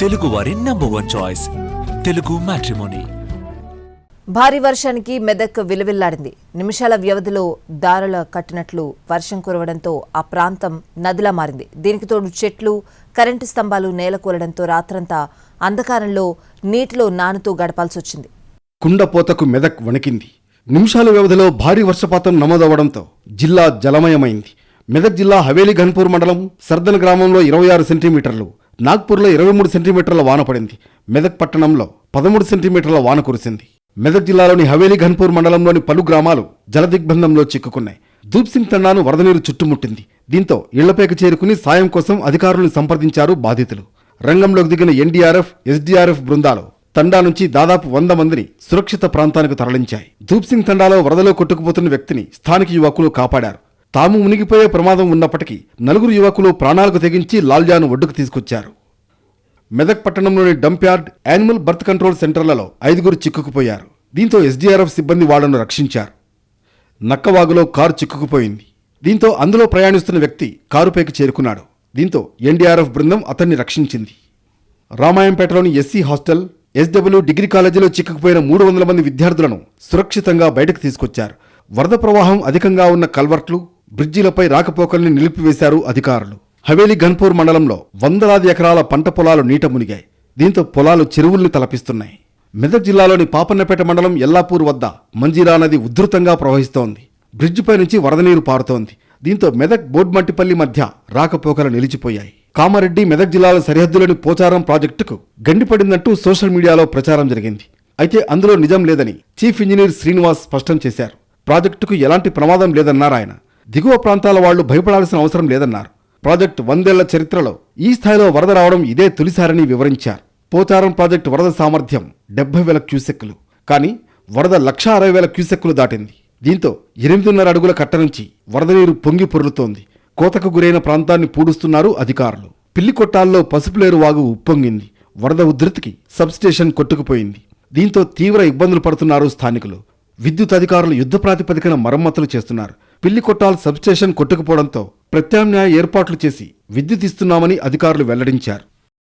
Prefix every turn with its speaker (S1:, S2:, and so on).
S1: తెలుగువారి number 1 choice Telugu matrimony.
S2: భారీ వర్షానికి మెదక్ విలవిల్లాడింది. నిమిషాల వ్యవధిలో దారుల కట్టినట్లు వర్షం కురవడంతో ఆ ప్రాంతం నదిలా మారింది. దీనికి తోడు చెట్లు, కరెంటు స్తంభాలు నేలకూలడంతో రాత్రంతా అంధకారంలో నీటిలో నానుతూ గడపాల్సి వచ్చింది.
S3: కుండపోతకు మెదక్ వణికింది. నిమిషాల వ్యవధిలో భారీ వర్షపాతం నమోదవడంతో జిల్లా జలమయమైంది. మెదక్ జిల్లా హవేలీ ఘన్పూర్ మండలం సర్దన్ గ్రామంలో 26 సెంటీమీటర్లు, నాగ్పూర్లో 23 సెంటీమీటర్ల వాన పడింది. మెదక్ పట్టణంలో 13 సెంటీమీటర్ల వాన కురిసింది. మెదక్ జిల్లాలోని హవేలీ ఘన్పూర్ మండలంలోని పలు గ్రామాలు జలదిగ్బంధంలో చిక్కుకున్నాయి. దూప్సింగ్ తండాను వరద నీరు చుట్టుముట్టింది. దీంతో ఇళ్లపైకి చేరుకుని సాయం కోసం అధికారులను సంప్రదించారు బాధితులు. రంగంలోకి దిగిన ఎన్డీఆర్ఎఫ్, ఎస్డీఆర్ఎఫ్ బృందాలు తండా నుంచి దాదాపు 100 మందిని సురక్షిత ప్రాంతానికి తరలించాయి. దూప్సింగ్ తండాలో వరదలో కొట్టుకుపోతున్న వ్యక్తిని స్థానిక యువకులు కాపాడారు. తాము మునిగిపోయే ప్రమాదం ఉన్నప్పటికీ 4 యువకులు ప్రాణాలకు తెగించి లాల్జాను ఒడ్డుకు తీసుకొచ్చారు. మెదక్ పట్టణంలోని dump yard, animal birth control సెంటర్లలో 5 చిక్కుకుపోయారు. దీంతో ఎస్డీఆర్ఎఫ్ సిబ్బంది వాళ్లను రక్షించారు. నక్కవాగులో కారు చిక్కుకుపోయింది. దీంతో అందులో ప్రయాణిస్తున్న వ్యక్తి కారుపైకి చేరుకున్నాడు. దీంతో ఎన్డీఆర్ఎఫ్ బృందం అతన్ని రక్షించింది. రామాయంపేటలోని ఎస్సీ హాస్టల్, ఎస్డబ్ల్యూ డిగ్రీ కాలేజీలో చిక్కుకుపోయిన 300 మంది విద్యార్థులను సురక్షితంగా బయటకు తీసుకొచ్చారు. వరద ప్రవాహం అధికంగా ఉన్న కల్వర్ట్లు, బ్రిడ్జిలపై రాకపోకల్ని నిలిపివేశారు అధికారులు. హవేలీ ఘన్పూర్ మండలంలో వందలాది ఎకరాల పంట పొలాలు నీట మునిగాయి. దీంతో పొలాలు చెరువుల్ని తలపిస్తున్నాయి. మెదక్ జిల్లాలోని పాపన్నపేట మండలం ఎల్లాపూర్ వద్ద మంజీరా నది ఉధృతంగా ప్రవహిస్తోంది. బ్రిడ్జిపై నుంచి వరద నీరు పారుతోంది. దీంతో మెదక్ బోడ్మట్టిపల్లి మధ్య రాకపోకలు నిలిచిపోయాయి. కామారెడ్డి, మెదక్ జిల్లాల సరిహద్దులోని పోచారం ప్రాజెక్టుకు గండిపడిందంటూ సోషల్ మీడియాలో ప్రచారం జరిగింది. అయితే అందులో నిజం లేదని చీఫ్ ఇంజనీర్ శ్రీనివాస్ స్పష్టం చేశారు. ప్రాజెక్టుకు ఎలాంటి ప్రమాదం లేదన్నారు ఆయన. దిగువ ప్రాంతాల వాళ్లు భయపడాల్సిన అవసరం లేదన్నారు. ప్రాజెక్టు 100 ఏళ్ల చరిత్రలో ఈ స్థాయిలో వరద రావడం ఇదే తొలిసారని వివరించారు. పోచారం ప్రాజెక్టు వరద సామర్థ్యం 70,000 క్యూసెక్కులు. కానీ వరద 1,60,000 క్యూసెక్కులు దాటింది. దీంతో 8.5 అడుగుల కట్ట నుంచి వరద నీరు పొంగి పొర్లుతోంది. కోతకు గురైన ప్రాంతాన్ని పూడుస్తున్నారు అధికారులు. పిల్లికొట్టాల్లో పసుపులేరు వాగు ఉప్పొంగింది. వరద ఉధృతికి సబ్స్టేషన్ కొట్టుకుపోయింది. దీంతో తీవ్ర ఇబ్బందులు పడుతున్నారు స్థానికులు. విద్యుత్ అధికారులు యుద్ధ ప్రాతిపదికన మరమ్మతులు చేస్తున్నారు. పిల్లికొట్టాల్ సబ్స్టేషన్ కొట్టుకుపోవడంతో ప్రత్యామ్నాయ ఏర్పాట్లు చేసి విద్యుత్ ఇస్తున్నామని అధికారులు వెల్లడించారు.